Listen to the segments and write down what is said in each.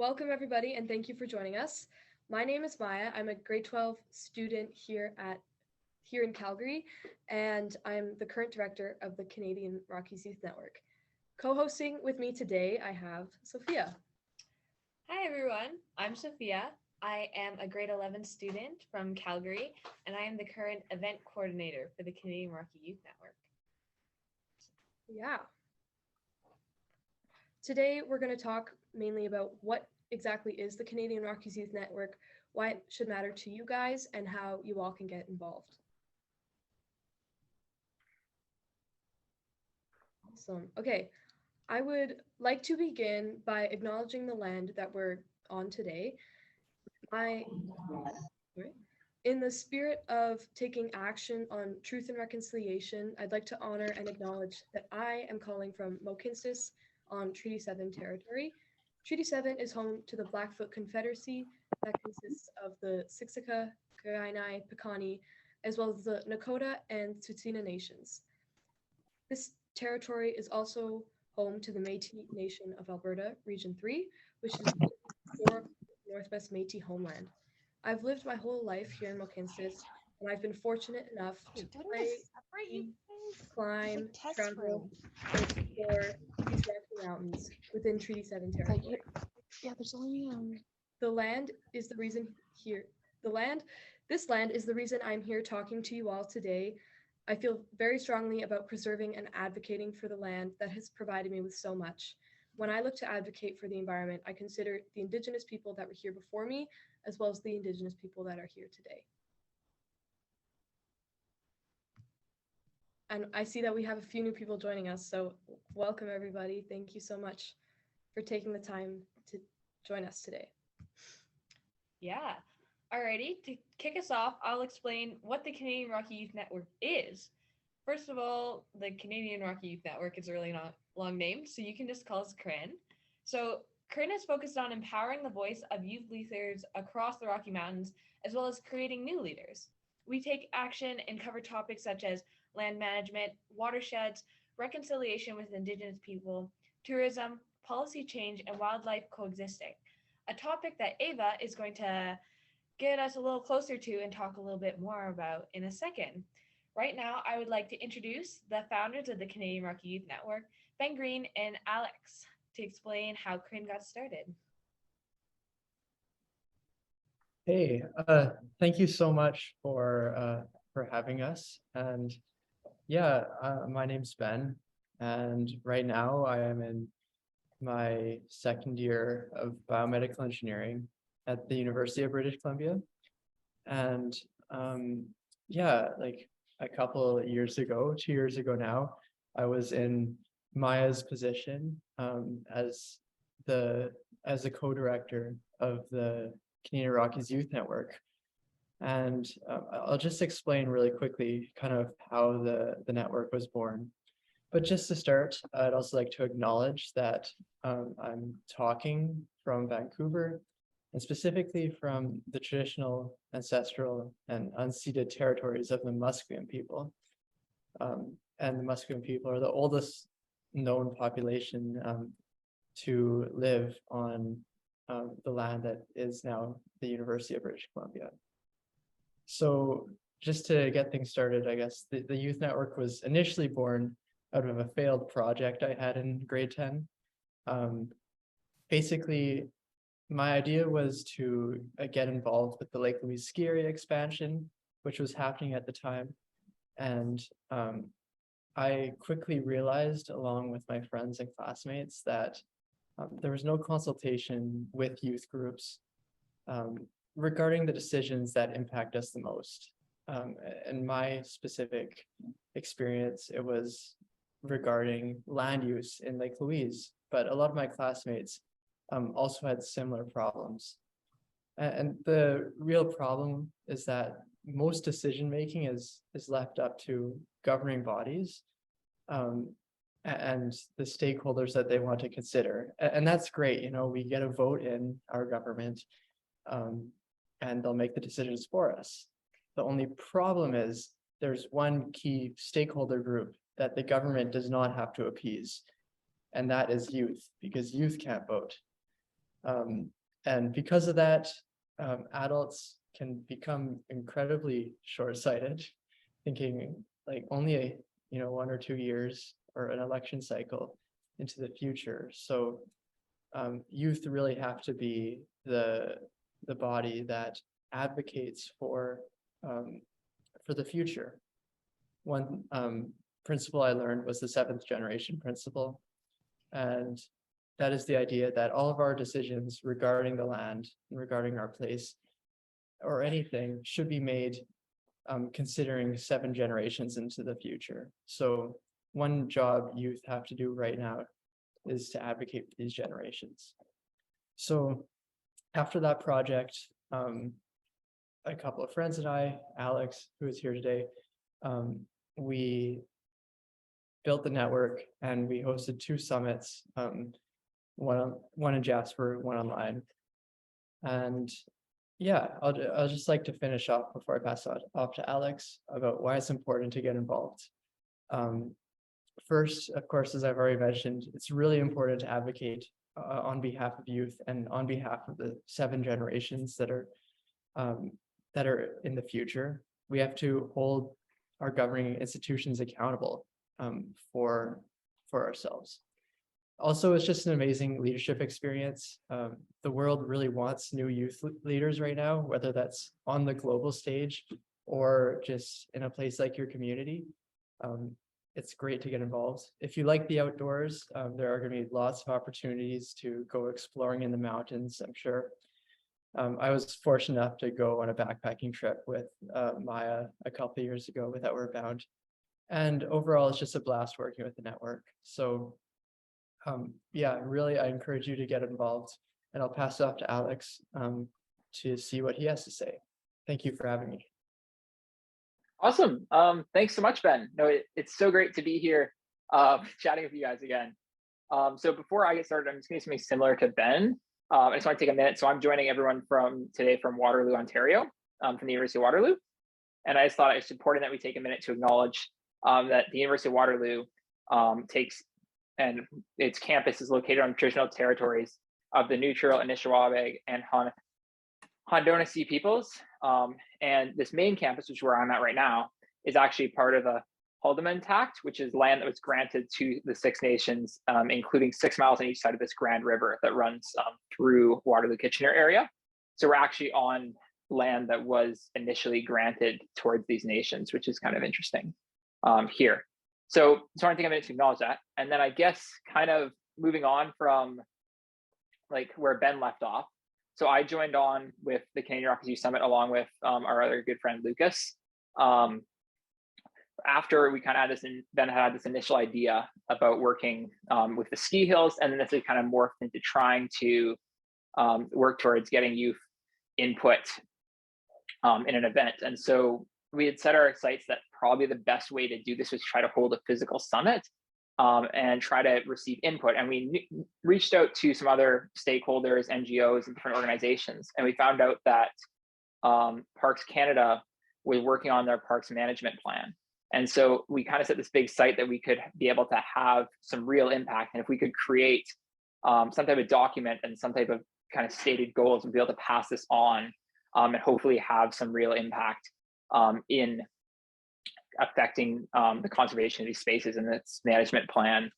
Welcome everybody and thank you for joining us. My name is Maya. I'm a grade 12 student here in Calgary, and I'm the current director of the Canadian Rockies Youth Network. Co-hosting with me today, I have Sophia. Hi everyone, I'm Sophia. I am a grade 11 student from Calgary, and I am the current event coordinator for the Canadian Rocky Youth Network. Yeah. Today, we're going to talk mainly about what exactly is the Canadian Rockies Youth Network, why it should matter to you guys, and how you all can get involved. Awesome. Okay, I would like to begin by acknowledging the land that we're on today. In the spirit of taking action on truth and reconciliation, I'd like to honor and acknowledge that I am calling from Mohkinstsis on Treaty 7 territory. Treaty 7 is home to the Blackfoot Confederacy that consists of the Siksika, Kainai, Piikani, as well as the Nakota and Tsuut'ina nations. This territory is also home to the Métis Nation of Alberta, Region 3, which is the historic Northwest Métis homeland. I've lived my whole life here in Mohkinstsis, and I've been fortunate enough to play, climb, travel, and explore these Rocky Mountains within Treaty 7 territory. Yeah, there's only The land is the reason here. This land is the reason I'm here talking to you all today. I feel very strongly about preserving and advocating for the land that has provided me with so much. When I look to advocate for the environment, I consider the Indigenous people that were here before me, as well as the Indigenous people that are here today. And I see that we have a few new people joining us, so welcome everybody. Thank you so much for taking the time to join us today. Yeah. Alrighty, to kick us off, I'll explain what the Canadian Rocky Youth Network is. First of all, the Canadian Rocky Youth Network is a really not long name, so you can just call us CRIN. So CRIN is focused on empowering the voice of youth leaders across the Rocky Mountains, as well as creating new leaders. We take action and cover topics such as land management, watersheds, reconciliation with Indigenous people, tourism, policy change, and wildlife coexisting. A topic that Ava is going to get us a little closer to and talk a little bit more about in a second. Right now, I would like to introduce the founders of the Canadian Rocky Youth Network, Ben Green and Alex, to explain how CRIN got started. Hey, thank you so much for having us. And yeah, my name's Ben, and right now I am in my second year of biomedical engineering at the University of British Columbia. And yeah, like a couple of years ago, 2 years ago now, I was in Maya's position as a co-director of the Canadian Rockies Youth Network. And I'll just explain really quickly kind of how the network was born. But just to start, I'd also like to acknowledge that I'm talking from Vancouver, and specifically from the traditional, ancestral, and unceded territories of the Musqueam people. And the Musqueam people are the oldest known population to live on the land that is now the University of British Columbia. So just to get things started, I guess the youth network was initially born out of a failed project I had in grade 10. Basically, my idea was to get involved with the Lake Louise ski area expansion, which was happening at the time. And I quickly realized, along with my friends and classmates, that there was no consultation with youth groups regarding the decisions that impact us the most. In my specific experience, it was regarding land use in Lake Louise, but a lot of my classmates also had similar problems. And the real problem is that most decision-making is left up to governing bodies and the stakeholders that they want to consider. And that's great, you know, we get a vote in our government and they'll make the decisions for us. The only problem is there's one key stakeholder group that the government does not have to appease, and that is youth, because youth can't vote. And because of that, adults can become incredibly short-sighted, thinking like only 1 or 2 years or an election cycle into the future. So youth really have to be the body that advocates for the future. One principle I learned was the 7th generation principle, and that is the idea that all of our decisions regarding the land, regarding our place, or anything should be made considering 7 generations into the future. So one job youth have to do right now is to advocate for these generations. So after that project, a couple of friends and I, Alex, who is here today, we built the network and we hosted 2 summits, one in Jasper, one online. And yeah, I'll just like to finish off before I pass it off to Alex about why it's important to get involved. First, of course, as I've already mentioned, it's really important to advocate on behalf of youth and on behalf of the 7 generations that are in the future. We have to hold our governing institutions accountable for ourselves. Also, it's just an amazing leadership experience. The world really wants new youth leaders right now, whether that's on the global stage or just in a place like your community. It's great to get involved. If you like the outdoors, there are going to be lots of opportunities to go exploring in the mountains, I'm sure. I was fortunate enough to go on a backpacking trip with Maya a couple of years ago with Outward Bound. And overall, it's just a blast working with the network. So yeah, really, I encourage you to get involved, and I'll pass it off to Alex to see what he has to say. Thank you for having me. Awesome. Thanks so much, Ben. No, it's so great to be here chatting with you guys again. So before I get started, I'm just going to do something similar to Ben. I just want to take a minute. So I'm joining everyone today from Waterloo, Ontario, from the University of Waterloo. And I just thought it's important that we take a minute to acknowledge that the University of Waterloo and its campus is located on traditional territories of the Neutral, Anishinaabe, and Haudenosaunee peoples. And this main campus, which is where I'm at right now, is actually part of the Haldimand Tact, which is land that was granted to the 6 nations, including 6 miles on each side of this Grand River that runs through Waterloo-Kitchener area. So we're actually on land that was initially granted towards these nations, which is kind of interesting here. So I want to take a minute to acknowledge that. And then I guess kind of moving on from like where Ben left off. So I joined on with the Canadian Rockies Youth Summit along with our other good friend, Lucas. After we kind of Ben had this initial idea about working with the ski hills, and then this has kind of morphed into trying to work towards getting youth input in an event. And so we had set our sights that probably the best way to do this was try to hold a physical summit and try to receive input. And we reached out to some other stakeholders, NGOs, and different organizations. And we found out that Parks Canada was working on their parks management plan. And so we kind of set this big site that we could be able to have some real impact. And if we could create some type of document and some type of kind of stated goals and be able to pass this on and hopefully have some real impact in affecting the conservation of these spaces and its management plan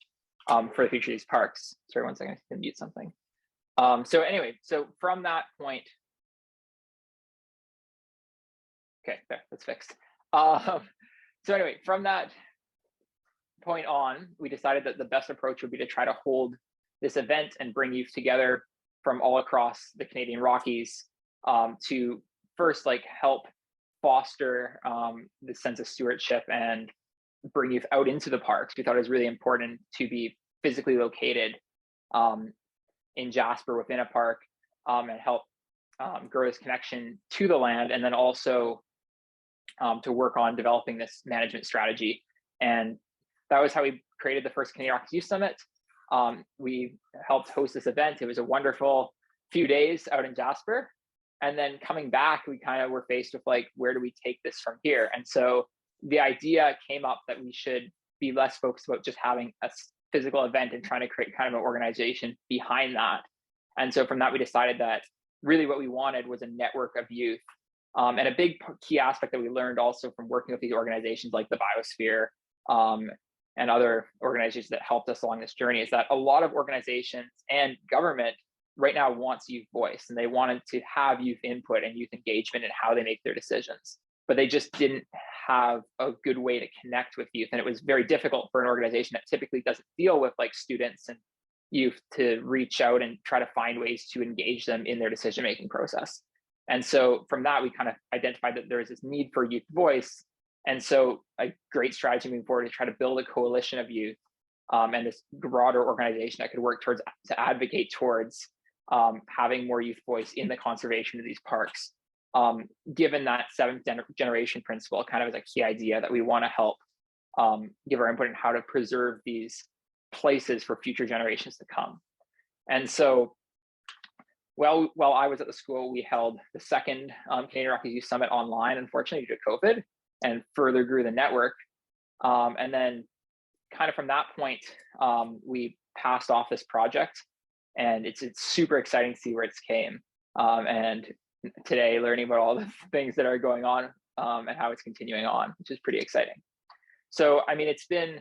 for the future of these parks. Sorry, one second, I can mute something. So anyway, so from that point, okay, there, that's fixed. So anyway, from that point on, we decided that the best approach would be to try to hold this event and bring youth together from all across the Canadian Rockies to first like help foster the sense of stewardship and bring youth out into the parks. We thought it was really important to be physically located in Jasper within a park and help grow this connection to the land, and then also to work on developing this management strategy. And that was how we created the first Canadian Rockies Youth Summit. We helped host this event. It was a wonderful few days out in Jasper. And then coming back, we kind of were faced with like, where do we take this from here? And so the idea came up that we should be less focused about just having a physical event and trying to create kind of an organization behind that. And so from that, we decided that really what we wanted was a network of youth. And a big key aspect that we learned also from working with these organizations like the Biosphere and other organizations that helped us along this journey is that a lot of organizations and government right now wants youth voice, and they wanted to have youth input and youth engagement in how they make their decisions, but they just didn't have a good way to connect with youth. And it was very difficult for an organization that typically doesn't deal with like students and youth to reach out and try to find ways to engage them in their decision-making process. And so from that, we kind of identified that there is this need for youth voice. And so a great strategy moving forward is try to build a coalition of youth and this broader organization that could work towards to advocate towards having more youth voice in the conservation of these parks. Given that seventh generation principle kind of as a key idea that we want to help give our input in how to preserve these places for future generations to come. And so while I was at the school, we held the second Canadian Rockies Youth Summit online, unfortunately, due to COVID, and further grew the network. And then kind of from that point, we passed off this project, and it's super exciting to see where it's came. And today, learning about all the things that are going on and how it's continuing on, which is pretty exciting. So, I mean, it's been,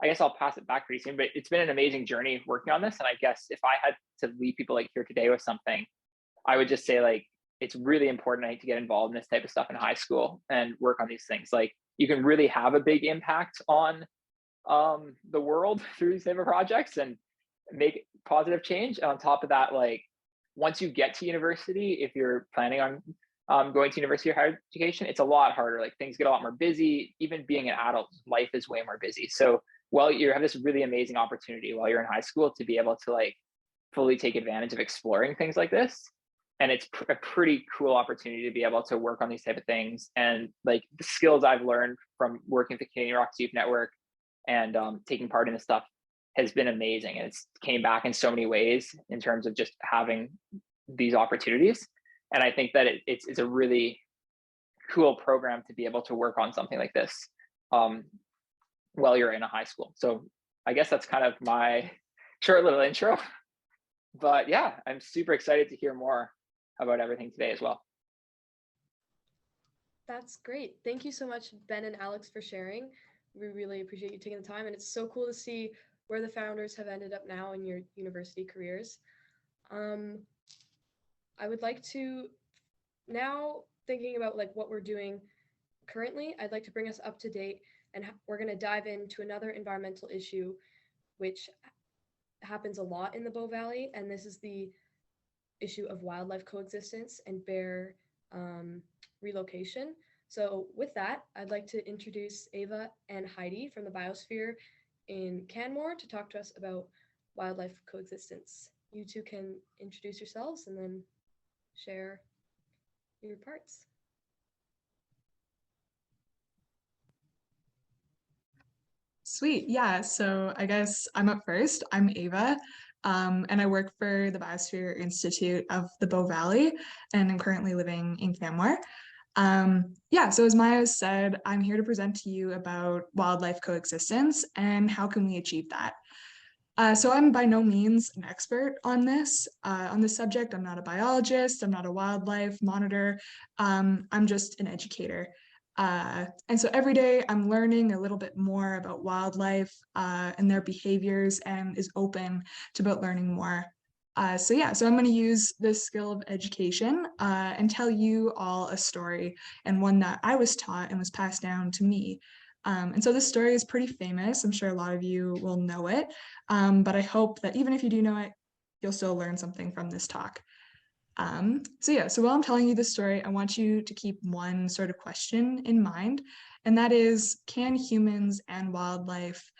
I guess I'll pass it back pretty soon, but it's been an amazing journey working on this. And I guess if I had to leave people like here today with something, I would just say like, it's really important, I think, to get involved in this type of stuff in high school and work on these things. Like you can really have a big impact on the world through these type of projects and make positive change. And on top of that, like once you get to university, if you're planning on going to university or higher education, it's a lot harder. Like things get a lot more busy. Even being an adult, life is way more busy. So while you have this really amazing opportunity while you're in high school to be able to like fully take advantage of exploring things like this. And it's a pretty cool opportunity to be able to work on these type of things. And like the skills I've learned from working with the Canadian Rockies Youth Network and taking part in this stuff has been amazing. And it's came back in so many ways in terms of just having these opportunities. And I think that it's a really cool program to be able to work on something like this while you're in a high school. So I guess that's kind of my short little intro. But yeah, I'm super excited to hear more about everything today as well. That's great. Thank you so much, Ben and Alex, for sharing. We really appreciate you taking the time, and it's so cool to see where the founders have ended up now in your university careers. I would like to now, thinking about like what we're doing currently, I'd like to bring us up to date, and we're going to dive into another environmental issue which happens a lot in the Bow Valley, and this is the issue of wildlife coexistence and bear relocation. So with that, I'd like to introduce Ava and Heidi from the Biosphere in Canmore to talk to us about wildlife coexistence. You two can introduce yourselves and then share your parts. Sweet. Yeah. So I guess I'm up first. I'm Ava, and I work for the Biosphere Institute of the Bow Valley, and I'm currently living in Canmore. Yeah, so as Maya said, I'm here to present to you about wildlife coexistence and how can we achieve that. So I'm by no means an expert on this subject. I'm not a biologist. I'm not a wildlife monitor. I'm just an educator. And so every day I'm learning a little bit more about wildlife and their behaviors, and is open to about learning more. So I'm going to use this skill of education and tell you all a story, and one that I was taught and was passed down to me. And so this story is pretty famous. I'm sure a lot of you will know it, but I hope that even if you do know it, you'll still learn something from this talk. So while I'm telling you this story, I want you to keep one sort of question in mind, and that is, can humans and wildlife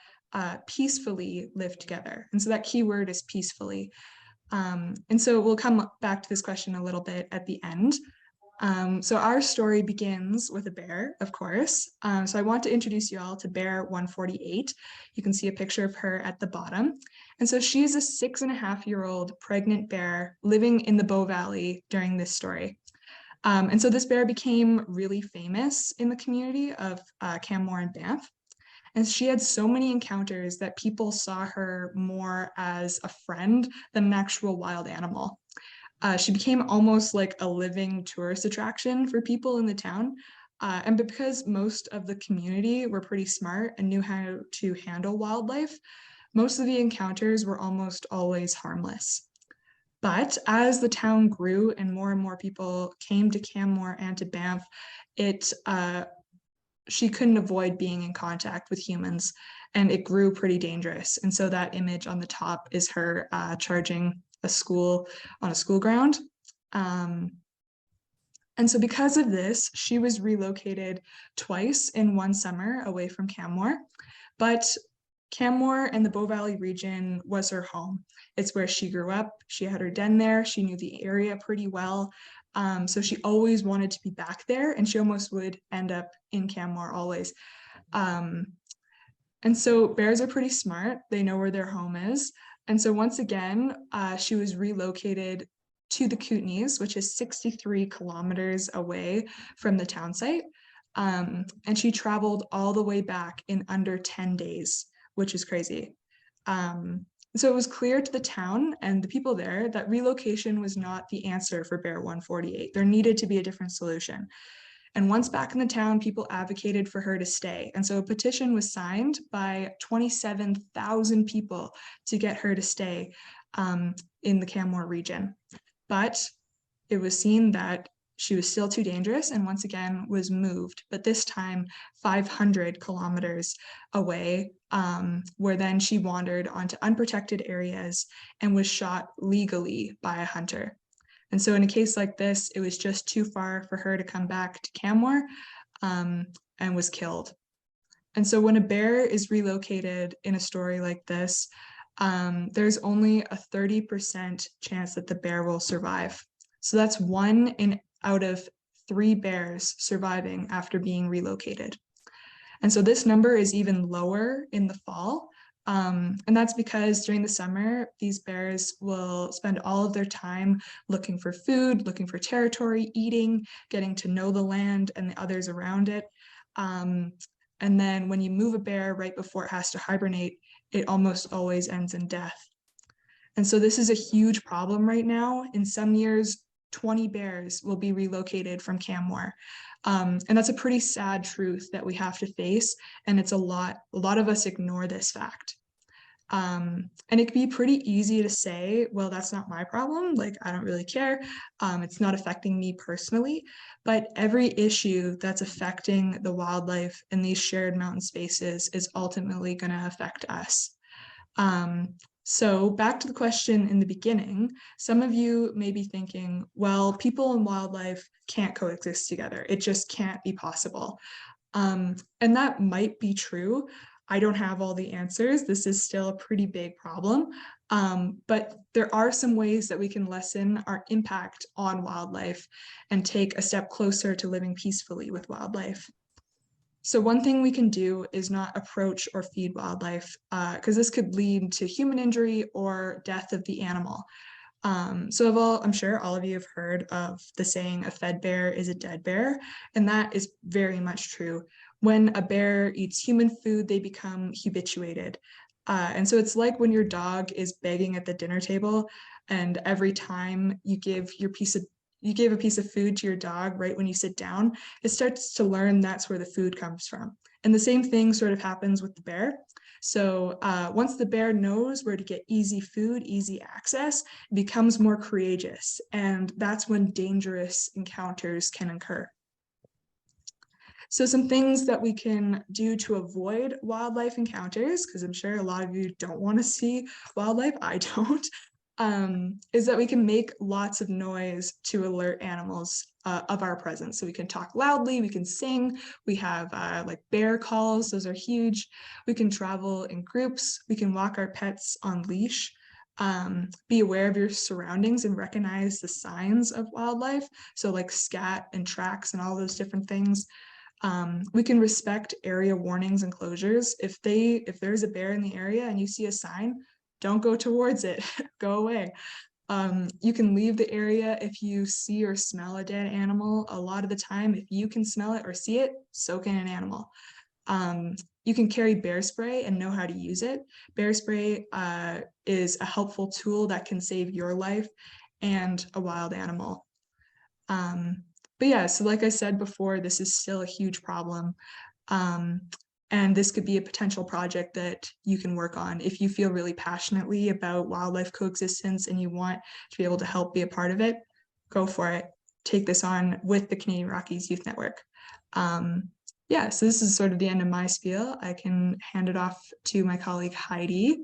peacefully live together? And so that key word is peacefully. And so we'll come back to this question a little bit at the end. So our story begins with a bear, of course. So I want to introduce you all to Bear 148. You can see a picture of her at the bottom. And so she is a 6.5-year-old pregnant bear living in the Bow Valley during this story. And so this bear became really famous in the community of Canmore and Banff. And she had so many encounters that people saw her more as a friend than an actual wild animal. She became almost like a living tourist attraction for people in the town. And because most of the community were pretty smart and knew how to handle wildlife, most of the encounters were almost always harmless. But as the town grew and more people came to Canmore and to Banff, she couldn't avoid being in contact with humans, and it grew pretty dangerous. And so that image on the top is her charging a school on a school ground. And so because of this, she was relocated twice in one summer away from Canmore. But Canmore and the Bow Valley region was her home. It's where she grew up. She had her den there. She knew the area pretty well. So she always wanted to be back there, and she almost would end up in Canmore always. And so bears are pretty smart. They know where their home is. And so once again, she was relocated to the Kootenays, which is 63 kilometers away from the town site. And she traveled all the way back in under 10 days, which is crazy. So it was clear to the town and the people there that relocation was not the answer for Bear 148. There needed to be a different solution. And once back in the town, people advocated for her to stay. And so a petition was signed by 27,000 people to get her to stay in the Canmore region. But it was seen that she was still too dangerous and once again was moved, but this time 500 kilometers away, where then she wandered onto unprotected areas and was shot legally by a hunter. And so in a case like this, it was just too far for her to come back to Canmore and was killed. And so when a bear is relocated in a story like this, there's only a 30% chance that the bear will survive. So that's 1 out of 3 bears surviving after being relocated. And so this number is even lower in the fall. And that's because during the summer, these bears will spend all of their time looking for food, looking for territory, eating, getting to know the land and the others around it. And then when you move a bear right before it has to hibernate, it almost always ends in death. And so this is a huge problem right now. In some years, 20 bears will be relocated from Canmore. And that's a pretty sad truth that we have to face. And it's a lot of us ignore this fact. And it can be pretty easy to say, well, that's not my problem. Like, I don't really care. It's not affecting me personally, but every issue that's affecting the wildlife in these shared mountain spaces is ultimately going to affect us. So back to the question in the beginning, some of you may be thinking, well, people and wildlife can't coexist together. It just can't be possible. And that might be true. I don't have all the answers. This is still a pretty big problem. But there are some ways that we can lessen our impact on wildlife and take a step closer to living peacefully with wildlife. So one thing we can do is not approach or feed wildlife, because this could lead to human injury or death of the animal. So I'm sure all of you have heard of the saying, a fed bear is a dead bear, and that is very much true. When a bear eats human food, they become habituated. And so it's like when your dog is begging at the dinner table, and every time you give a piece of food to your dog right when you sit down, it starts to learn that's where the food comes from. And the same thing sort of happens with the bear. So once the bear knows where to get easy food, easy access, it becomes more courageous. And that's when dangerous encounters can occur. So some things that we can do to avoid wildlife encounters, because I'm sure a lot of you don't want to see wildlife, I don't, is that we can make lots of noise to alert animals of our presence. So we can talk loudly, we can sing, we have like bear calls, those are huge. We can travel in groups, we can walk our pets on leash. Be aware of your surroundings and recognize the signs of wildlife. So like scat and tracks and all those different things. We can respect area warnings and closures. If there's a bear in the area and you see a sign, don't go towards it, go away. You can leave the area if you see or smell a dead animal. A lot of the time, if you can smell it or see it, soak in an animal. you can carry bear spray and know how to use it. Bear spray is a helpful tool that can save your life and a wild animal. But yeah, so like I said before, this is still a huge problem. And this could be a potential project that you can work on if you feel really passionately about wildlife coexistence and you want to be able to help be a part of it. Go for it. Take this on with the Canadian Rockies Youth Network. Yeah, so this is sort of the end of my spiel. I can hand it off to my colleague Heidi.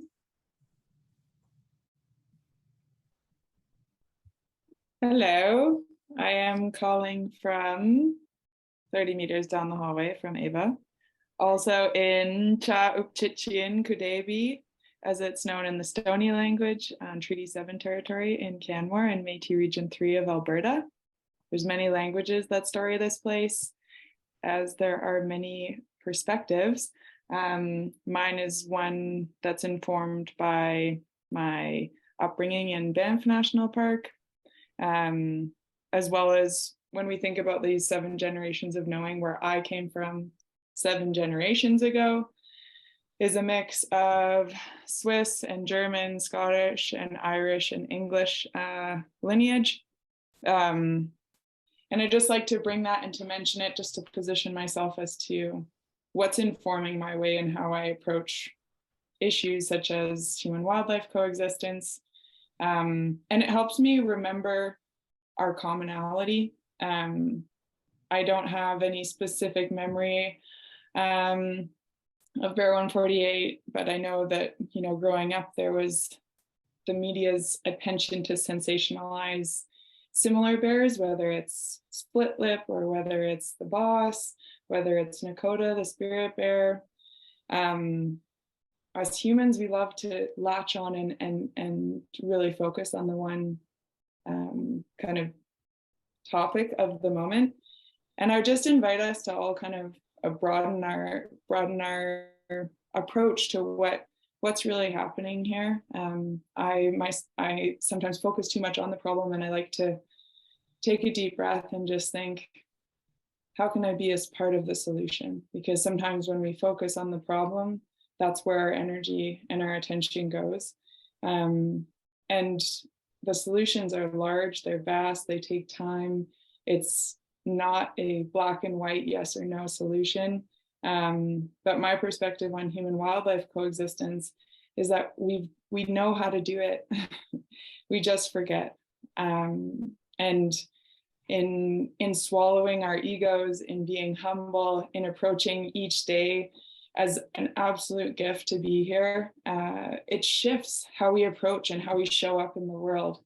Hello, I am calling from 30 meters down the hallway from Ava. Also in Cha Upchichian Kudebi, as it's known in the Stoney language on Treaty 7 territory in Canmore and Métis Region 3 of Alberta. There's many languages that story this place, as there are many perspectives. Mine is one that's informed by my upbringing in Banff National Park, as well as when we think about these 7 generations of knowing, where I came from 7 generations ago is a mix of Swiss and German, Scottish and Irish and English lineage. And I just like to bring that and to mention it just to position myself as to what's informing my way and how I approach issues such as human wildlife coexistence. And it helps me remember our commonality. I don't have any specific memory of Bear 148, but I know that, you know, growing up, there was the media's attention to sensationalize similar bears, whether it's split lip or whether it's the boss, whether it's Nakota, the spirit bear. As humans, we love to latch on and really focus on the one kind of topic of the moment. And I would just invite us to all kind of broaden our approach to what's really happening here. I sometimes focus too much on the problem, and I like to take a deep breath and just think, how can I be as part of the solution? Because sometimes when we focus on the problem, that's where our energy and our attention goes. And the solutions are large, they're vast, they take time. It's not a black and white yes or no solution. But my perspective on human wildlife coexistence is that we know how to do it. We just forget. And in swallowing our egos, in being humble, in approaching each day as an absolute gift to be here, it shifts how we approach and how we show up in the world.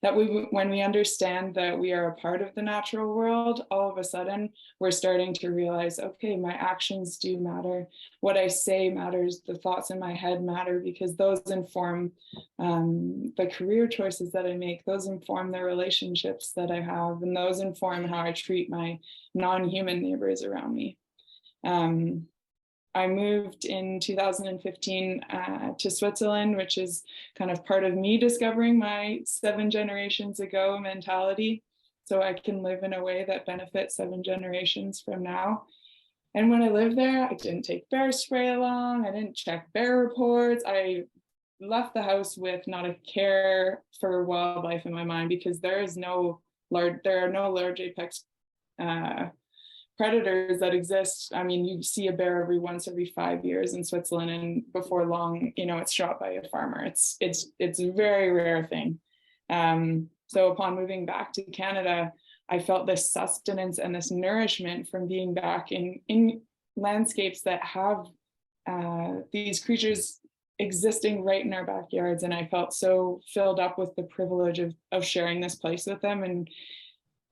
That when we understand that we are a part of the natural world, all of a sudden we're starting to realize, okay, my actions do matter. What I say matters. The thoughts in my head matter, because those inform the career choices that I make. Those inform the relationships that I have, and those inform how I treat my non-human neighbors around me. I moved in 2015 to Switzerland, which is kind of part of me discovering my 7 generations ago mentality, so I can live in a way that benefits 7 generations from now. And when I lived there, I didn't take bear spray along. I didn't check bear reports. I left the house with not a care for wildlife in my mind, because there are no large apex predators that exist. I mean, you see a bear every 5 years in Switzerland, and before long, you know, it's shot by a farmer. It's a very rare thing. So upon moving back to Canada, I felt this sustenance and this nourishment from being back in landscapes that have these creatures existing right in our backyards. And I felt so filled up with the privilege of sharing this place with them,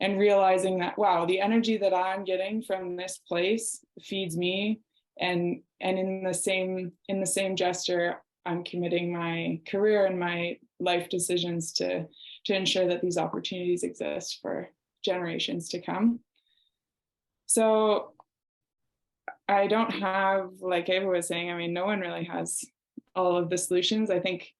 and realizing that, wow, the energy that I'm getting from this place feeds me, and in the same gesture, I'm committing my career and my life decisions to ensure that these opportunities exist for generations to come. So I don't have, like Ava was saying, I mean, no one really has all of the solutions. I think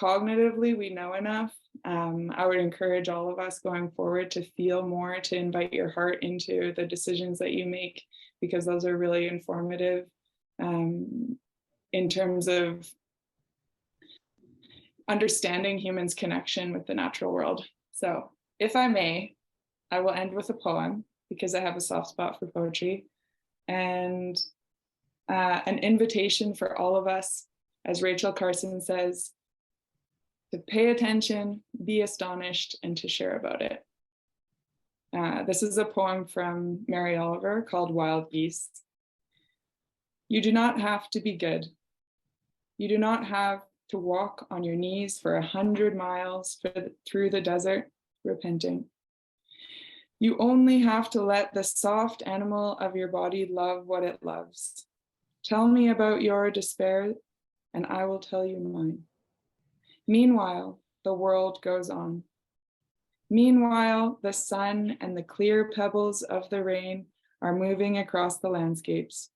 cognitively we know enough. I would encourage all of us going forward to feel more, to invite your heart into the decisions that you make, because those are really informative. in terms of understanding humans' connection with the natural world. So, if I may, I will end with a poem because I have a soft spot for poetry, and an invitation for all of us, as Rachel Carson says, to pay attention, be astonished, and to share about it. This is a poem from Mary Oliver called Wild Geese. You do not have to be good. You do not have to walk on your knees for 100 miles through the desert, repenting. You only have to let the soft animal of your body love what it loves. Tell me about your despair, and I will tell you mine. Meanwhile, the world goes on. Meanwhile, the sun and the clear pebbles of the rain are moving across the landscapes,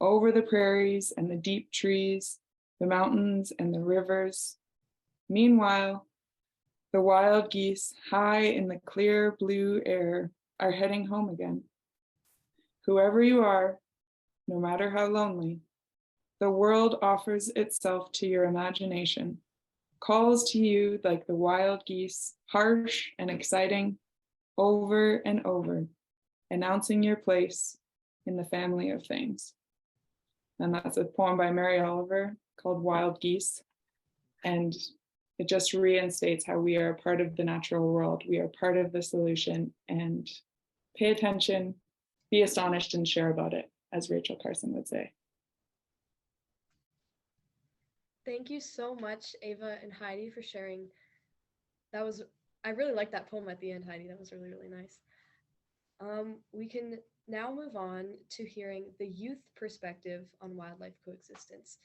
over the prairies and the deep trees, the mountains and the rivers. Meanwhile, the wild geese, high in the clear blue air, are heading home again. Whoever you are, no matter how lonely, the world offers itself to your imagination, calls to you like the wild geese, harsh and exciting, over and over, announcing your place in the family of things. And that's a poem by Mary Oliver called Wild Geese. And it just reinstates how we are part of the natural world. We are part of the solution, and pay attention, be astonished, and share about it, as Rachel Carson would say. Thank you so much, Ava and Heidi, for sharing. I really liked that poem at the end, Heidi. That was really, really nice. We can now move on to hearing the youth perspective on wildlife coexistence.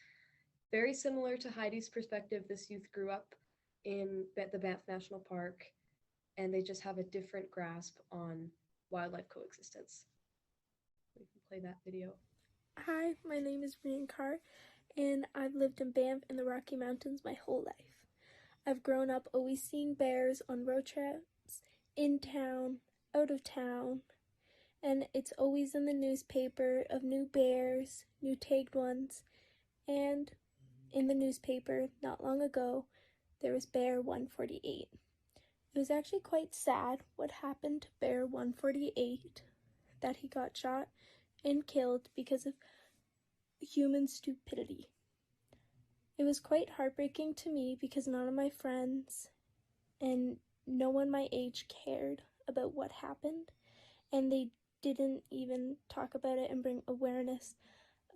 Very similar to Heidi's perspective, this youth grew up in the Banff National Park, and they just have a different grasp on wildlife coexistence. We can play that video. Hi, my name is Brian Carr, and I've lived in Banff in the Rocky Mountains my whole life. I've grown up always seeing bears on road trips, in town, out of town, and it's always in the newspaper of new bears, new tagged ones, and in the newspaper not long ago there was Bear 148. It was actually quite sad what happened to Bear 148, that he got shot and killed because of human stupidity. It was quite heartbreaking to me because none of my friends and no one my age cared about what happened, and they didn't even talk about it and bring awareness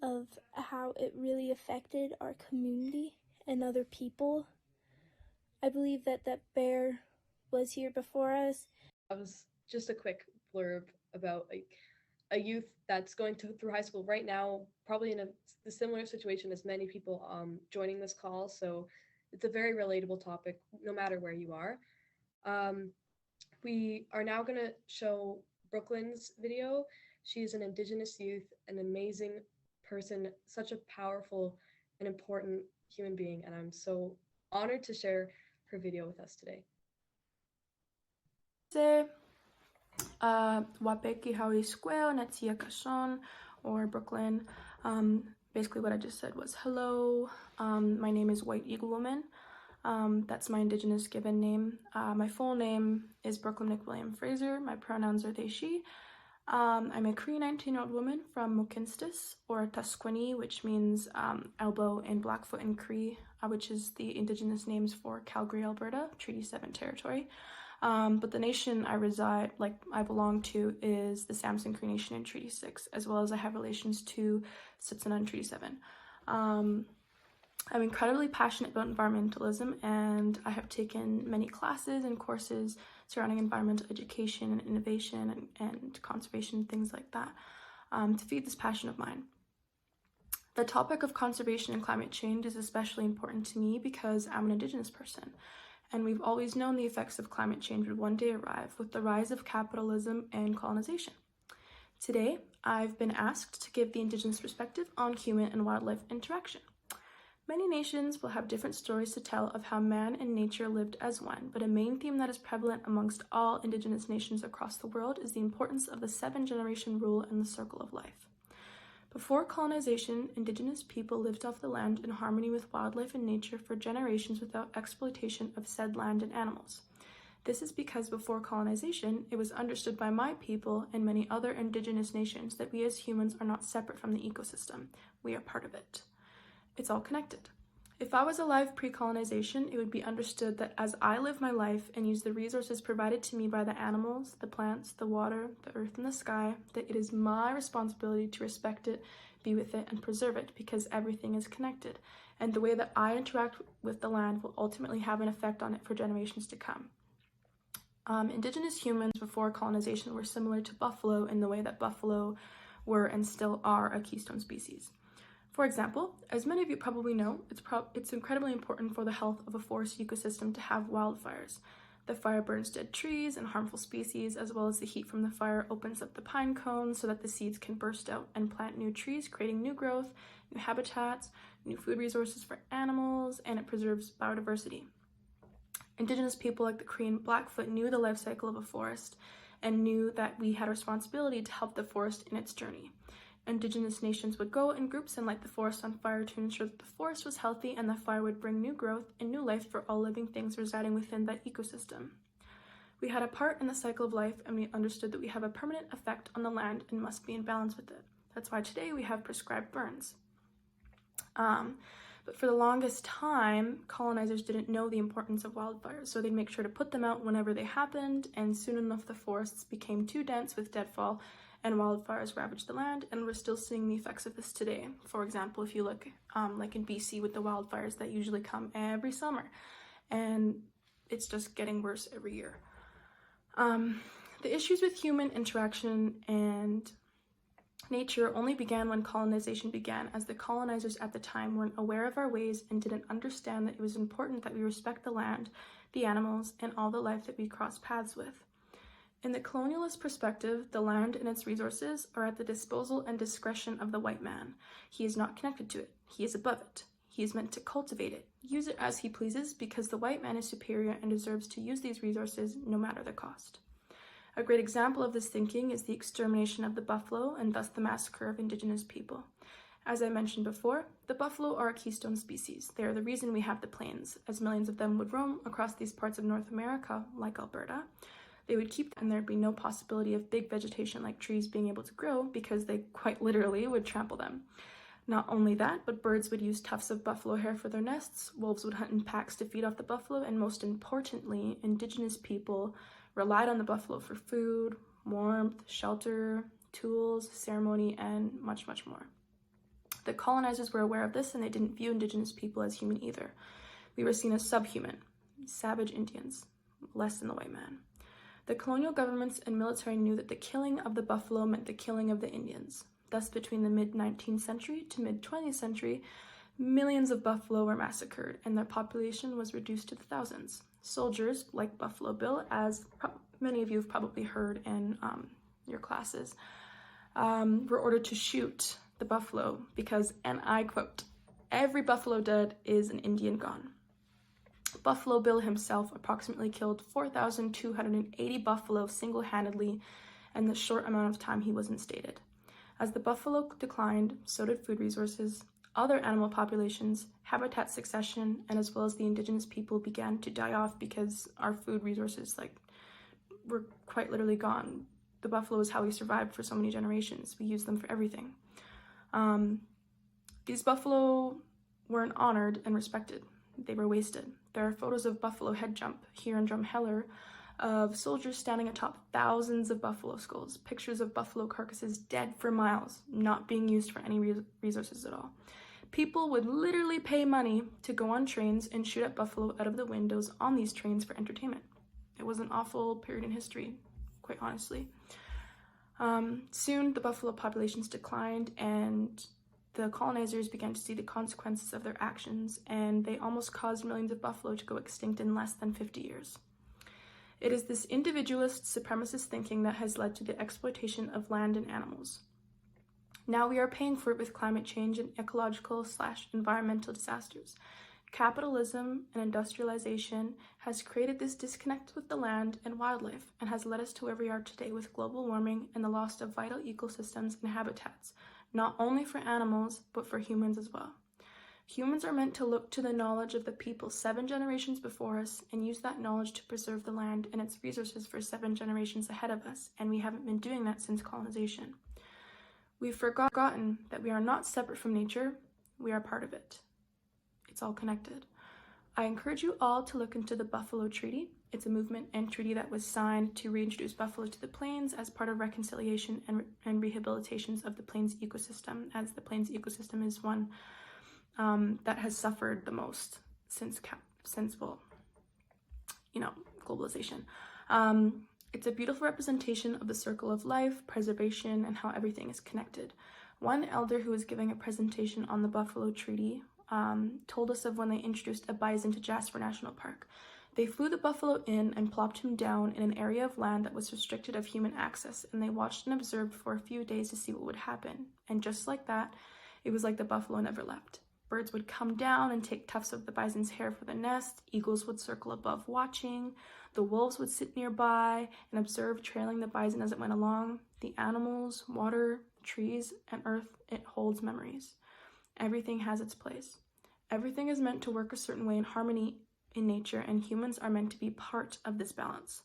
of how it really affected our community and other people. I believe that bear was here before us. That was just a quick blurb about a youth that's going through high school right now, probably in the similar situation as many people joining this call. So it's a very relatable topic, no matter where you are. We are now going to show Brooklyn's video. She's an Indigenous youth, an amazing person, such a powerful and important human being, and I'm so honored to share her video with us today. Wapeki Hawi Square, Natia Kashon, or Brooklyn. Basically what I just said was hello, my name is White Eagle Woman. That's my Indigenous given name. My full name is Brooklyn Nick William Fraser. My pronouns are they, she. I'm a Cree 19-year-old woman from Mokinstis, or Tusquany, which means elbow in Blackfoot and Cree, which is the Indigenous names for Calgary, Alberta, Treaty 7 territory. But the nation I belong to is the Samson Cree Nation in Treaty 6, as well as I have relations to Tsuut'ina in Treaty 7. I'm incredibly passionate about environmentalism, and I have taken many classes and courses surrounding environmental education and innovation and conservation, things like that, to feed this passion of mine. The topic of conservation and climate change is especially important to me because I'm an Indigenous person, and we've always known the effects of climate change would one day arrive with the rise of capitalism and colonization. Today, I've been asked to give the Indigenous perspective on human and wildlife interaction. Many nations will have different stories to tell of how man and nature lived as one, but a main theme that is prevalent amongst all Indigenous nations across the world is the importance of the 7-generation rule and the circle of life. Before colonization, indigenous people lived off the land in harmony with wildlife and nature for generations without exploitation of said land and animals. This is because before colonization, it was understood by my people and many other indigenous nations that we as humans are not separate from the ecosystem. We are part of it. It's all connected. If I was alive pre-colonization, it would be understood that as I live my life and use the resources provided to me by the animals, the plants, the water, the earth, and the sky, that it is my responsibility to respect it, be with it, and preserve it, because everything is connected. And the way that I interact with the land will ultimately have an effect on it for generations to come. Indigenous humans before colonization were similar to buffalo in the way that buffalo were and still are a keystone species. For example, as many of you probably know, it's incredibly important for the health of a forest ecosystem to have wildfires. The fire burns dead trees and harmful species, as well as the heat from the fire opens up the pine cones so that the seeds can burst out and plant new trees, creating new growth, new habitats, new food resources for animals, and it preserves biodiversity. Indigenous people like the Cree and Blackfoot knew the life cycle of a forest and knew that we had a responsibility to help the forest in its journey. Indigenous nations would go in groups and light the forest on fire to ensure that the forest was healthy and the fire would bring new growth and new life for all living things residing within that ecosystem. We had a part in the cycle of life, and we understood that we have a permanent effect on the land and must be in balance with it. That's why today we have prescribed burns. But for the longest time, colonizers didn't know the importance of wildfires, so they'd make sure to put them out whenever they happened, and soon enough the forests became too dense with deadfall, and wildfires ravaged the land, and we're still seeing the effects of this today. For example, if you look like in BC with the wildfires that usually come every summer, and it's just getting worse every year. The issues with human interaction and nature only began when colonization began, as the colonizers at the time weren't aware of our ways and didn't understand that it was important that we respect the land, the animals, and all the life that we cross paths with. In the colonialist perspective, the land and its resources are at the disposal and discretion of the white man. He is not connected to it. He is above it. He is meant to cultivate it, use it as he pleases, because the white man is superior and deserves to use these resources no matter the cost. A great example of this thinking is the extermination of the buffalo and thus the massacre of indigenous people. As I mentioned before, the buffalo are a keystone species. They are the reason we have the plains, as millions of them would roam across these parts of North America, like Alberta. They would keep them, and there'd be no possibility of big vegetation like trees being able to grow because they quite literally would trample them. Not only that, but birds would use tufts of buffalo hair for their nests, wolves would hunt in packs to feed off the buffalo, and most importantly, indigenous people relied on the buffalo for food, warmth, shelter, tools, ceremony, and much, much more. The colonizers were aware of this, and they didn't view indigenous people as human either. We were seen as subhuman, savage Indians, less than the white man. The colonial governments and military knew that the killing of the buffalo meant the killing of the Indians. Thus, between the mid-19th century to mid-20th century, millions of buffalo were massacred, and their population was reduced to the thousands. Soldiers, like Buffalo Bill, as many of you have probably heard in your classes, were ordered to shoot the buffalo because, and I quote, "Every buffalo dead is an Indian gone." Buffalo Bill himself approximately killed 4,280 buffalo single-handedly in the short amount of time he was instated. As the buffalo declined, so did food resources, other animal populations, habitat succession, and as well as the indigenous people began to die off because our food resources were quite literally gone. The buffalo is how we survived for so many generations. We used them for everything. These buffalo weren't honored and respected. They were wasted. There are photos of buffalo head jump here in Drumheller of soldiers standing atop thousands of buffalo skulls, pictures of buffalo carcasses dead for miles, not being used for any resources at all. People would literally pay money to go on trains and shoot at buffalo out of the windows on these trains for entertainment. It was an awful period in history, quite honestly. Soon, the buffalo populations declined, and the colonizers began to see the consequences of their actions, and they almost caused millions of buffalo to go extinct in less than 50 years. It is this individualist, supremacist thinking that has led to the exploitation of land and animals. Now we are paying for it with climate change and ecological/environmental disasters. Capitalism and industrialization has created this disconnect with the land and wildlife and has led us to where we are today with global warming and the loss of vital ecosystems and habitats, not only for animals, but for humans as well. Humans are meant to look to the knowledge of the people 7 generations before us and use that knowledge to preserve the land and its resources for 7 generations ahead of us, and we haven't been doing that since colonization. We've forgotten that we are not separate from nature, we are part of it. It's all connected. I encourage you all to look into the Buffalo Treaty. It's a movement and treaty that was signed to reintroduce buffalo to the plains as part of reconciliation and rehabilitations of the plains ecosystem, as the plains ecosystem is one that has suffered the most since globalization. It's a beautiful representation of the circle of life, preservation, and how everything is connected. One elder who was giving a presentation on the Buffalo Treaty told us of when they introduced a bison to Jasper National Park. They flew the buffalo in and plopped him down in an area of land that was restricted of human access, and they watched and observed for a few days to see what would happen. And just like that, it was like the buffalo never left. Birds would come down and take tufts of the bison's hair for the nest. Eagles would circle above watching. The wolves would sit nearby and observe, trailing the bison as it went along. The animals, water, trees, and earth, it holds memories. Everything has its place. Everything is meant to work a certain way in harmony in nature, and humans are meant to be part of this balance.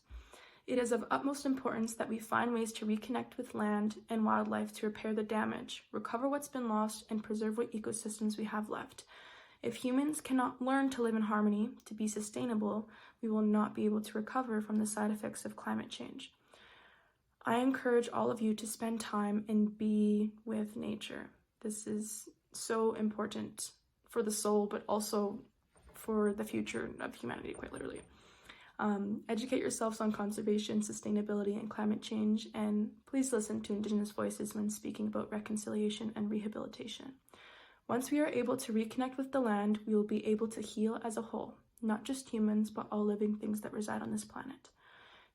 It is of utmost importance that we find ways to reconnect with land and wildlife to repair the damage, recover what's been lost, and preserve what ecosystems we have left. If humans cannot learn to live in harmony, to be sustainable, we will not be able to recover from the side effects of climate change. I encourage all of you to spend time and be with nature. This is so important for the soul, but also for the future of humanity, quite literally. Educate yourselves on conservation, sustainability, and climate change, and please listen to Indigenous voices when speaking about reconciliation and rehabilitation. Once we are able to reconnect with the land, we will be able to heal as a whole, not just humans, but all living things that reside on this planet.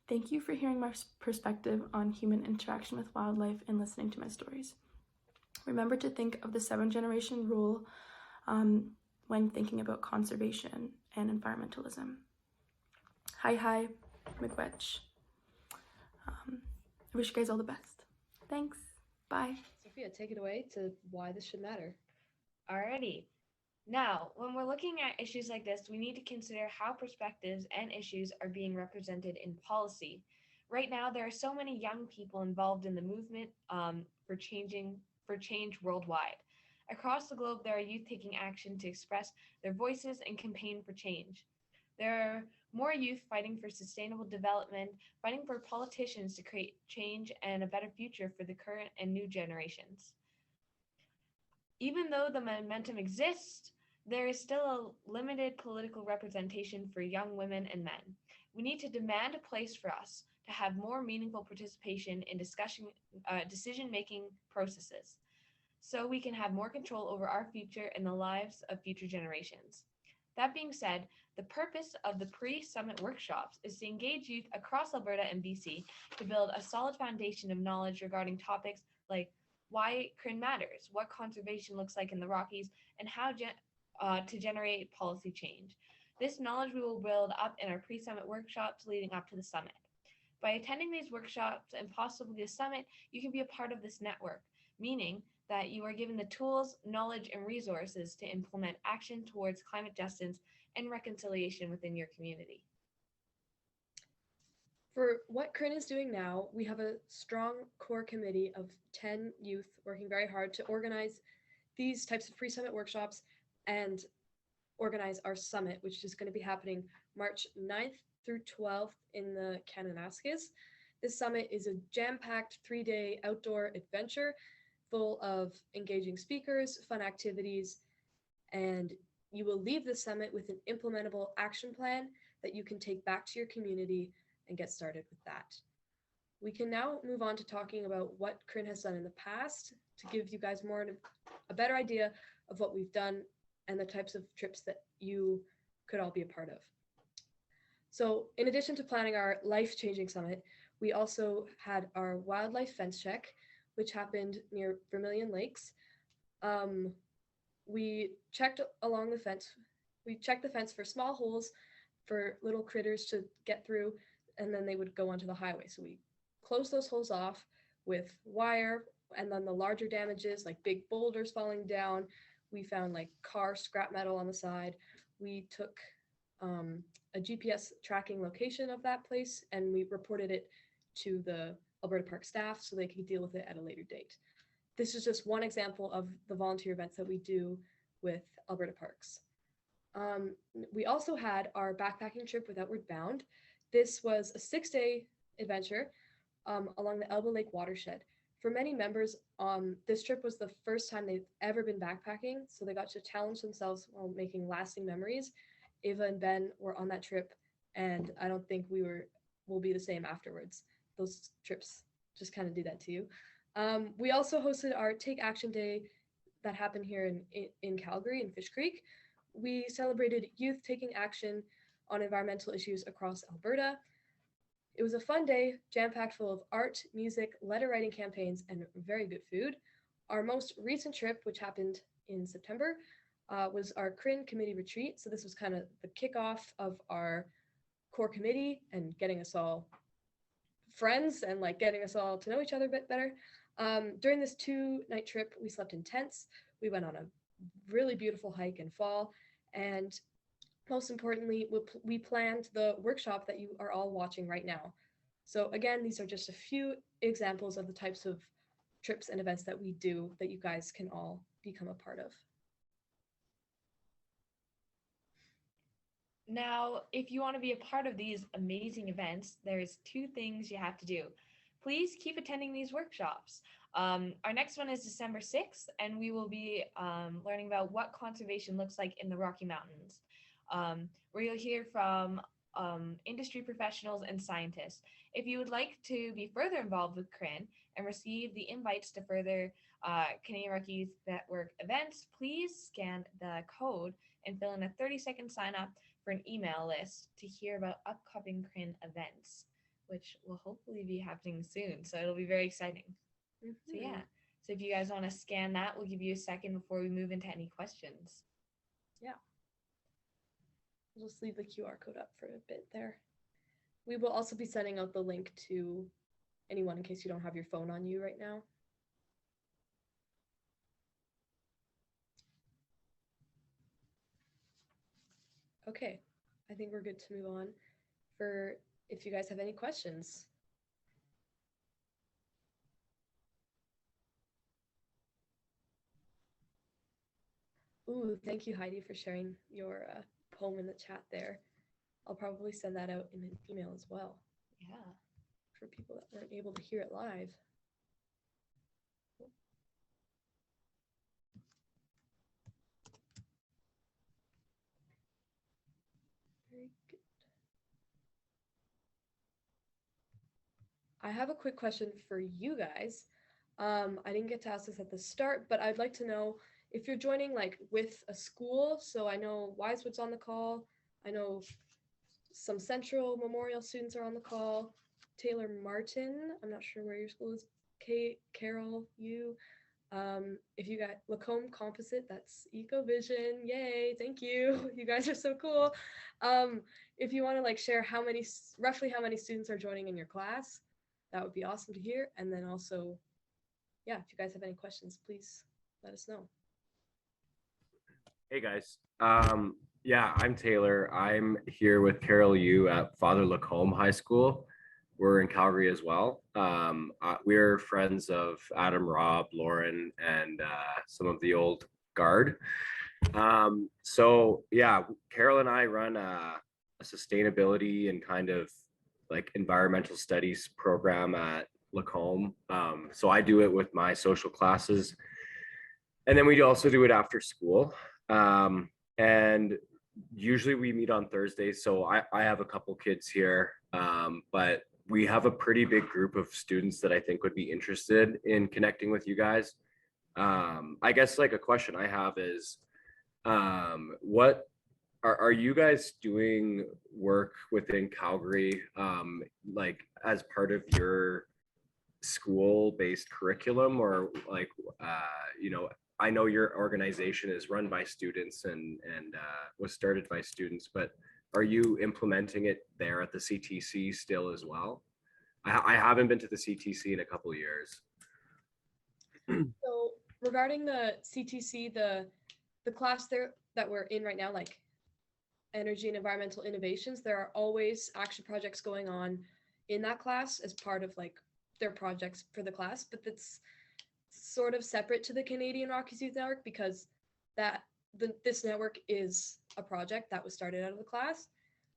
Thank you for hearing my perspective on human interaction with wildlife and listening to my stories. Remember to think of the 7-generation rule when thinking about conservation and environmentalism. Hi, miigwech. I wish you guys all the best. Thanks. Bye. Sophia, take it away to why this should matter. Alrighty. Now, when we're looking at issues like this, we need to consider how perspectives and issues are being represented in policy. Right now, there are so many young people involved in the movement for change worldwide. Across the globe, there are youth taking action to express their voices and campaign for change. There are more youth fighting for sustainable development, fighting for politicians to create change and a better future for the current and new generations. Even though the momentum exists, there is still a limited political representation for young women and men. We need to demand a place for us to have more meaningful participation in decision-making processes, so we can have more control over our future and the lives of future generations. That being said, the purpose of the pre-summit workshops is to engage youth across Alberta and BC to build a solid foundation of knowledge regarding topics like why Crin matters, what conservation looks like in the Rockies, and how to generate policy change. This knowledge we will build up in our pre-summit workshops leading up to the summit. By attending these workshops and possibly the summit, you can be a part of this network, meaning that you are given the tools, knowledge, and resources to implement action towards climate justice and reconciliation within your community. For what Crin is doing now, we have a strong core committee of 10 youth working very hard to organize these types of pre-summit workshops and organize our summit, which is going to be happening March 9th through 12th in the Kananaskis. This summit is a jam-packed 3-day outdoor adventure full of engaging speakers, fun activities, and you will leave the summit with an implementable action plan that you can take back to your community and get started with that. We can now move on to talking about what Crin has done in the past to give you guys a better idea of what we've done and the types of trips that you could all be a part of. So in addition to planning our life-changing summit, we also had our wildlife fence check, which happened near Vermilion Lakes. We checked along the fence. We checked the fence for small holes for little critters to get through, and then they would go onto the highway. So we closed those holes off with wire And then the larger damages, like big boulders falling down, we found like car scrap metal on the side. We took a GPS tracking location of that place and we reported it to the Alberta Park staff so they could deal with it at a later date. This is just one example of the volunteer events that we do with Alberta Parks. We also had our backpacking trip with Outward Bound. This was a 6-day adventure along the Elbow Lake watershed. For many members, this trip was the first time they've ever been backpacking, so they got to challenge themselves while making lasting memories. Ava and Ben were on that trip, and I don't think will be the same afterwards. Those trips just kind of do that to you. We also hosted our Take Action Day that happened here in Calgary, in Fish Creek. We celebrated youth taking action on environmental issues across Alberta. It was a fun day, jam-packed full of art, music, letter writing campaigns, and very good food. Our most recent trip, which happened in September, was our CRIN committee retreat. So this was kind of the kickoff of our core committee and getting us all friends and like getting us all to know each other a bit better. During this 2-night trip, we slept in tents. We went on a really beautiful hike in fall. And most importantly, we planned the workshop that you are all watching right now. So again, these are just a few examples of the types of trips and events that we do that you guys can all become a part of. Now, if you want to be a part of these amazing events, there's 2 things you have to do. Please keep attending these workshops. Our next one is December 6th, and we will be learning about what conservation looks like in the Rocky Mountains, where you'll hear from industry professionals and scientists. If you would like to be further involved with CRIN and receive the invites to further Canadian Rockies Network events, please scan the code and fill in a 30-second sign up for an email list to hear about upcoming CRIN events, which will hopefully be happening soon. So it'll be very exciting. Mm-hmm. So yeah. So if you guys want to scan that, we'll give you a second before we move into any questions. Yeah. We'll just leave the QR code up for a bit there. We will also be sending out the link to anyone in case you don't have your phone on you right now. Okay, I think we're good to move on for if you guys have any questions. Ooh, thank you, Heidi, for sharing your poem in the chat there. I'll probably send that out in an email as well. Yeah. For people that weren't able to hear it live. Very good. I have a quick question for you guys. I didn't get to ask this at the start, but I'd like to know if you're joining like with a school. So I know Wisewood's on the call. I know some Central Memorial students are on the call. Taylor Martin, I'm not sure where your school is. Carol, you. If you got Lacombe Composite, that's EcoVision. Yay, thank you. You guys are so cool. If you want to like share roughly how many students are joining in your class, that would be awesome to hear. And then also, yeah, if you guys have any questions, please let us know. Hey guys. Yeah, I'm Taylor. I'm here with Carol Yu at Father Lacombe High School. We're in Calgary as well. We're friends of Adam, Rob, Lauren, and some of the old guard. So yeah, Carol and I run a sustainability and kind of like environmental studies program at Lacombe. So I do it with my social classes, and then we also do it after school. And usually we meet on Thursdays. So I have a couple kids here, but we have a pretty big group of students that I think would be interested in connecting with you guys. I guess like a question I have is, what are you guys doing work within Calgary, like as part of your school-based curriculum, or like, I know your organization is run by students and was started by students, but are you implementing it there at the CTC still as well? I haven't been to the CTC in a couple of years. So regarding the CTC, the class there that we're in right now, like energy and environmental innovations, there are always action projects going on in that class as part of like their projects for the class, but that's sort of separate to the Canadian Rockies Youth Network because this network is a project that was started out of the class.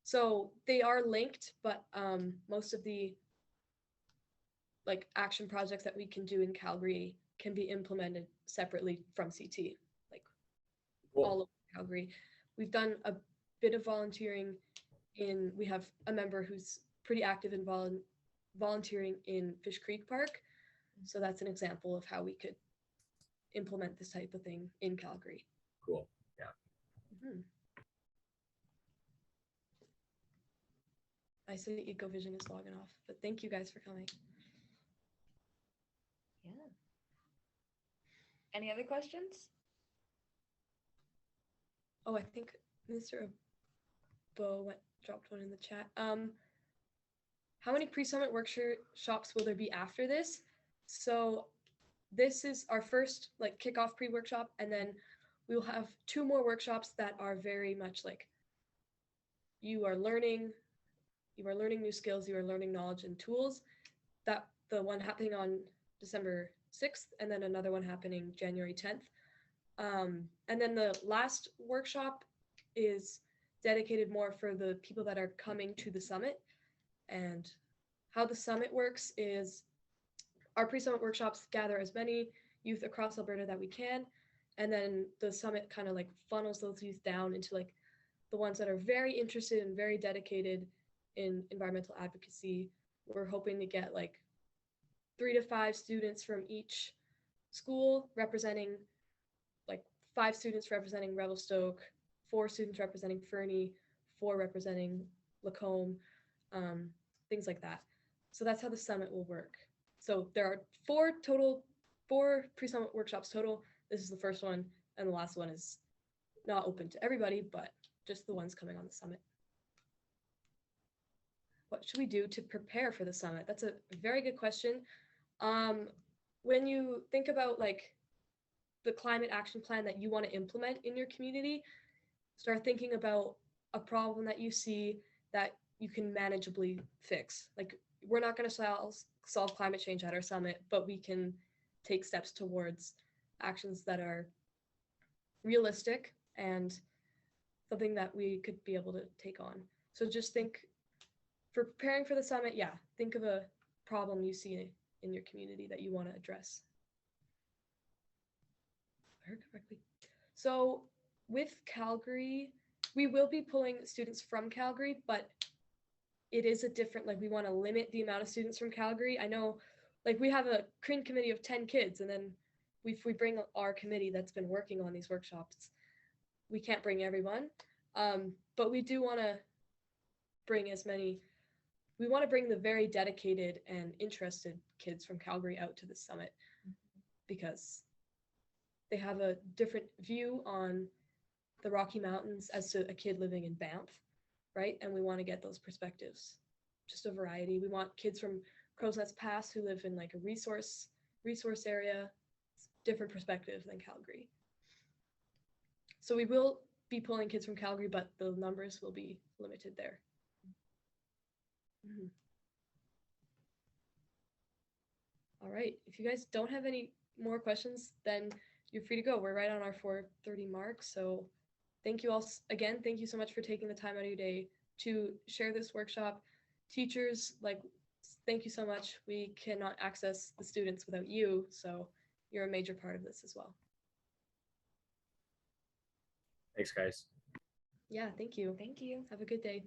So they are linked, but most of the like action projects that we can do in Calgary can be implemented separately from CT, like all over Calgary. We've done a bit of volunteering we have a member who's pretty active in volunteering in Fish Creek Park. So that's an example of how we could implement this type of thing in Calgary. Cool. Yeah. Mm-hmm. I see EcoVision is logging off, but thank you guys for coming. Yeah. Any other questions? Oh, I think Mr. Bo dropped one in the chat. How many pre-summit workshops will there be after this? So this is our first like kickoff pre-workshop, and then we will have 2 more workshops that are very much like you are learning new skills, you are learning knowledge and tools. That the one happening on December 6th, and then another one happening January 10th. And then the last workshop is dedicated more for the people that are coming to the summit. And how the summit works is our pre-summit workshops gather as many youth across Alberta that we can, and then the summit kind of like funnels those youth down into like the ones that are very interested and very dedicated in environmental advocacy. We're hoping to get like 3 to 5 students from each school representing, like 5 students representing Revelstoke, 4 students representing Fernie, 4 representing Lacombe, things like that. So that's how the summit will work. So there are 4 pre-summit workshops total. This is the first one, and the last one is not open to everybody, but just the ones coming on the summit. What should we do to prepare for the summit? That's a very good question. When you think about like the climate action plan that you want to implement in your community, start thinking about a problem that you see that you can manageably fix. Like we're not going to solve climate change at our summit, but we can take steps towards actions that are realistic and something that we could be able to take on. So just think, for preparing for the summit, think of a problem you see in your community that you want to address. If I heard correctly. So with Calgary, we will be pulling students from Calgary, but it is a different, like we want to limit the amount of students from Calgary. I know like we have a CRIN committee of 10 kids, and then if we bring our committee that's been working on these workshops, we can't bring everyone. But we do want to bring we want to bring the very dedicated and interested kids from Calgary out to the summit because they have a different view on the Rocky Mountains as to a kid living in Banff, right? And we want to get those perspectives, just a variety. We want kids from Crow's Nest Pass who live in like a resource area, different perspective than Calgary. So we will be pulling kids from Calgary, but the numbers will be limited there. Mm-hmm. All right, if you guys don't have any more questions, then you're free to go. We're right on our 4:30 mark. So thank you all again. Thank you so much for taking the time out of your day to share this workshop. Teachers, like, thank you so much. We cannot access the students without you. So you're a major part of this as well. Thanks, guys. Yeah, thank you. Thank you. Have a good day.